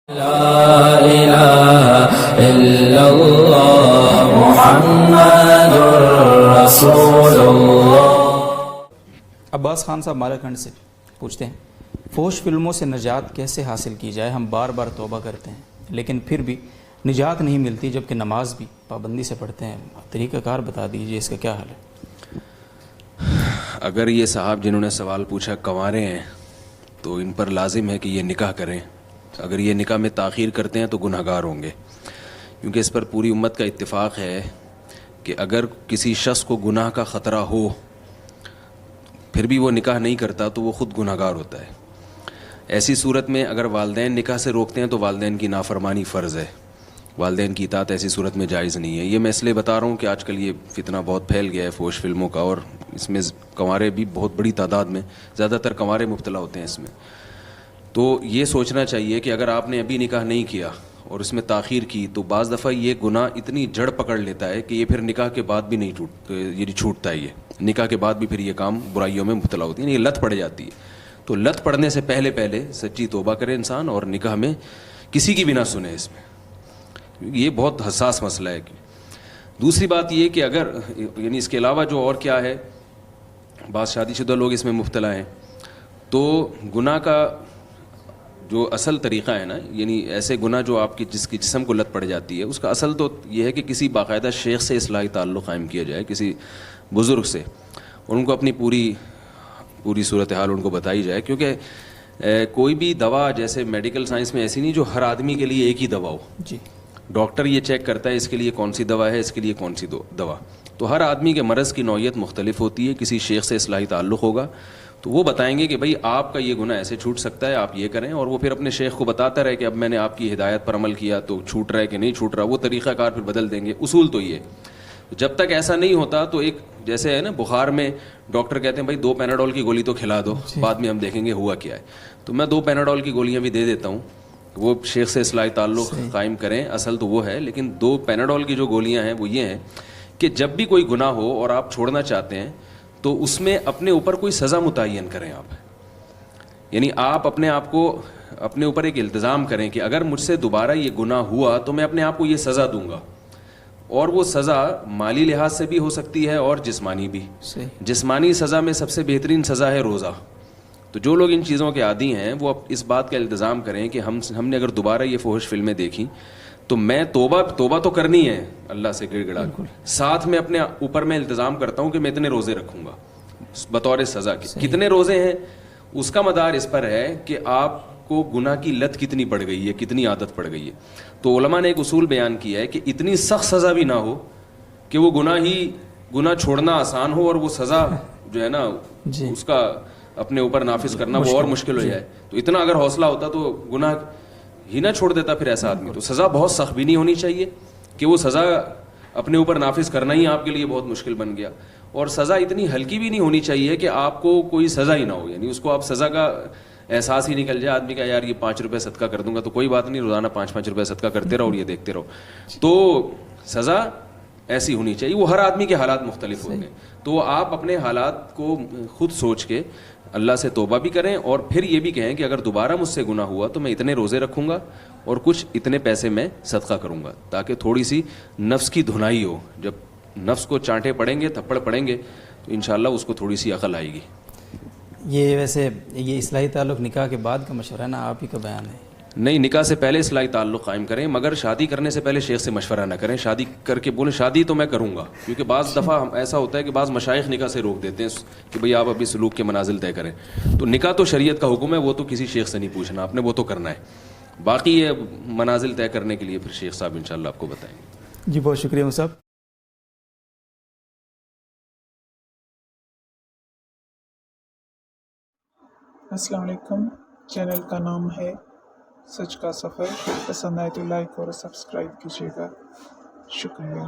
لا الہ الا اللہ محمد رسول اللہ۔ عباس خان صاحب مالکھنڈ سے پوچھتے ہیں، فحش فلموں سے نجات کیسے حاصل کی جائے؟ ہم بار بار توبہ کرتے ہیں لیکن پھر بھی نجات نہیں ملتی، جبکہ نماز بھی پابندی سے پڑھتے ہیں۔ طریقہ کار بتا دیجیے، اس کا کیا حل ہے؟ اگر یہ صاحب جنہوں نے سوال پوچھا کنوارے ہیں تو ان پر لازم ہے کہ یہ نکاح کریں۔ اگر یہ نکاح میں تاخیر کرتے ہیں تو گناہ گار ہوں گے، کیونکہ اس پر پوری امت کا اتفاق ہے کہ اگر کسی شخص کو گناہ کا خطرہ ہو پھر بھی وہ نکاح نہیں کرتا تو وہ خود گناہ گار ہوتا ہے۔ ایسی صورت میں اگر والدین نکاح سے روکتے ہیں تو والدین کی نافرمانی فرض ہے، والدین کی اطاعت ایسی صورت میں جائز نہیں ہے۔ یہ میں اس لیے بتا رہا ہوں کہ آج کل یہ فتنہ بہت پھیل گیا ہے فحش فلموں کا، اور اس میں کنوارے بھی بہت بڑی تعداد میں، زیادہ تر کنوارے مبتلا ہوتے ہیں اس میں۔ تو یہ سوچنا چاہیے کہ اگر آپ نے ابھی نکاح نہیں کیا اور اس میں تاخیر کی تو بعض دفعہ یہ گناہ اتنی جڑ پکڑ لیتا ہے کہ یہ پھر نکاح کے بعد بھی نہیں چھوٹتا ہے، یہ نکاح کے بعد بھی پھر یہ کام برائیوں میں مبتلا ہوتی ہے، یہ لت پڑ جاتی ہے۔ تو لت پڑنے سے پہلے سچی توبہ کرے انسان اور نکاح میں کسی کی بھی نہ سنے، اس میں یہ بہت حساس مسئلہ ہے۔ دوسری بات یہ کہ اگر یعنی اس کے علاوہ جو اور کیا ہے، بعض شادی شدہ لوگ اس میں مبتلا ہیں، تو گناہ کا جو اصل طریقہ ہے نا، یعنی ایسے گناہ جو آپ کی جس کی جسم کو لت پڑ جاتی ہے، اس کا اصل تو یہ ہے کہ کسی باقاعدہ شیخ سے اصلاحی تعلق قائم کیا جائے، کسی بزرگ سے، اور ان کو اپنی پوری صورتحال ان کو بتائی جائے، کیونکہ کوئی بھی دوا جیسے میڈیکل سائنس میں ایسی نہیں جو ہر آدمی کے لیے ایک ہی دوا ہو۔ جی، ڈاکٹر یہ چیک کرتا ہے اس کے لیے کون سی دوا ہے، اس کے لیے کون سی دوا، تو ہر آدمی کے مرض کی نوعیت مختلف ہوتی ہے۔ کسی شیخ سے اصلاحی تعلق ہوگا تو وہ بتائیں گے کہ بھائی آپ کا یہ گناہ ایسے چھوٹ سکتا ہے، آپ یہ کریں، اور وہ پھر اپنے شیخ کو بتاتا رہے کہ اب میں نے آپ کی ہدایت پر عمل کیا تو چھوٹ رہا ہے کہ نہیں چھوٹ رہا، وہ طریقہ کار پھر بدل دیں گے۔ اصول تو یہ جب تک ایسا نہیں ہوتا تو ایک جیسے ہے نا بخار میں ڈاکٹر کہتے ہیں بھائی 2 پیناڈول کی گولی تو کھلا دو، بعد میں ہم دیکھیں گے ہوا کیا ہے، تو میں 2 پیناڈول کی گولیاں بھی دے دیتا ہوں، وہ شیخ سے اصلاحی تعلق قائم کریں، اصل تو وہ ہے۔ لیکن 2 پیناڈول کی جو گولیاں ہیں وہ یہ ہیں کہ جب بھی کوئی گناہ ہو اور آپ چھوڑنا چاہتے ہیں تو اس میں اپنے اوپر کوئی سزا متعین کریں آپ، یعنی آپ اپنے آپ کو اپنے اوپر ایک التزام کریں کہ اگر مجھ سے دوبارہ یہ گناہ ہوا تو میں اپنے آپ کو یہ سزا دوں گا، اور وہ سزا مالی لحاظ سے بھی ہو سکتی ہے اور جسمانی بھی۔ جسمانی سزا میں سب سے بہترین سزا ہے روزہ۔ تو جو لوگ ان چیزوں کے عادی ہیں وہ اس بات کا التزام کریں کہ ہم نے اگر دوبارہ یہ فحش فلمیں دیکھی تو میں توبہ تو کرنی ہے اللہ سے گڑ گڑا، ساتھ میں اپنے اوپر میں التزام کرتا ہوں کہ میں اتنے روزے رکھوں گا بطور سزا کے۔ کتنے روزے ہیں اس کا مدار اس پر ہے کہ آپ کو گناہ کی لت کتنی پڑ گئی ہے، کتنی عادت پڑ گئی ہے۔ تو علماء نے ایک اصول بیان کیا ہے کہ اتنی سخت سزا بھی نہ ہو کہ وہ گناہ چھوڑنا آسان ہو اور وہ سزا جو ہے نا اس کا اپنے اوپر نافذ کرنا وہ اور مشکل ہو جائے۔ تو اتنا اگر حوصلہ ہوتا تو گناہ ہی نہ چھوڑ دیتا پھر ایسا آدمی۔ تو سزا بہت سخت بھی نہیں ہونی چاہیے کہ وہ سزا اپنے اوپر نافذ کرنا ہی آپ کے لیے بہت مشکل بن گیا، اور سزا اتنی ہلکی بھی نہیں ہونی چاہیے کہ آپ کو کوئی سزا ہی نہ ہو، یعنی اس کو آپ سزا کا احساس ہی نکل جائے آدمی کا، یار یہ 5 روپے صدقہ کر دوں گا تو کوئی بات نہیں، روزانہ 5 روپے صدقہ کرتے رہو اور یہ دیکھتے رہو۔ تو سزا ایسی ہونی چاہیے، وہ ہر آدمی کے حالات مختلف ہوتے ہیں، تو آپ اپنے حالات کو خود سوچ کے اللہ سے توبہ بھی کریں، اور پھر یہ بھی کہیں کہ اگر دوبارہ مجھ سے گناہ ہوا تو میں اتنے روزے رکھوں گا اور کچھ اتنے پیسے میں صدقہ کروں گا، تاکہ تھوڑی سی نفس کی دھنائی ہو۔ جب نفس کو چانٹے پڑیں گے، تھپڑ پڑیں گے تو انشاءاللہ اس کو تھوڑی سی عقل آئے گی۔ یہ ویسے یہ اصلاحی تعلق نکاح کے بعد کا مشورہ ہے نا، آپ ہی کا بیان ہے؟ نہیں، نکاح سے پہلے اصلاحی تعلق قائم کریں، مگر شادی کرنے سے پہلے شیخ سے مشورہ نہ کریں۔ شادی کر کے بولیں شادی تو میں کروں گا، کیونکہ بعض دفعہ ایسا ہوتا ہے کہ بعض مشائخ نکاح سے روک دیتے ہیں کہ بھئی آپ ابھی سلوک کے منازل طے کریں۔ تو نکاح تو شریعت کا حکم ہے، وہ تو کسی شیخ سے نہیں پوچھنا آپ نے، وہ تو کرنا ہے۔ باقی یہ منازل طے کرنے کے لیے پھر شیخ صاحب انشاءاللہ آپ کو بتائیں گے۔ جی بہت شکریہ صاحب۔ السلام علیکم، چینل کا نام ہے سچ کا سفر، پسند آئے تو لائک اور سبسکرائب کیجیے گا، شکریہ۔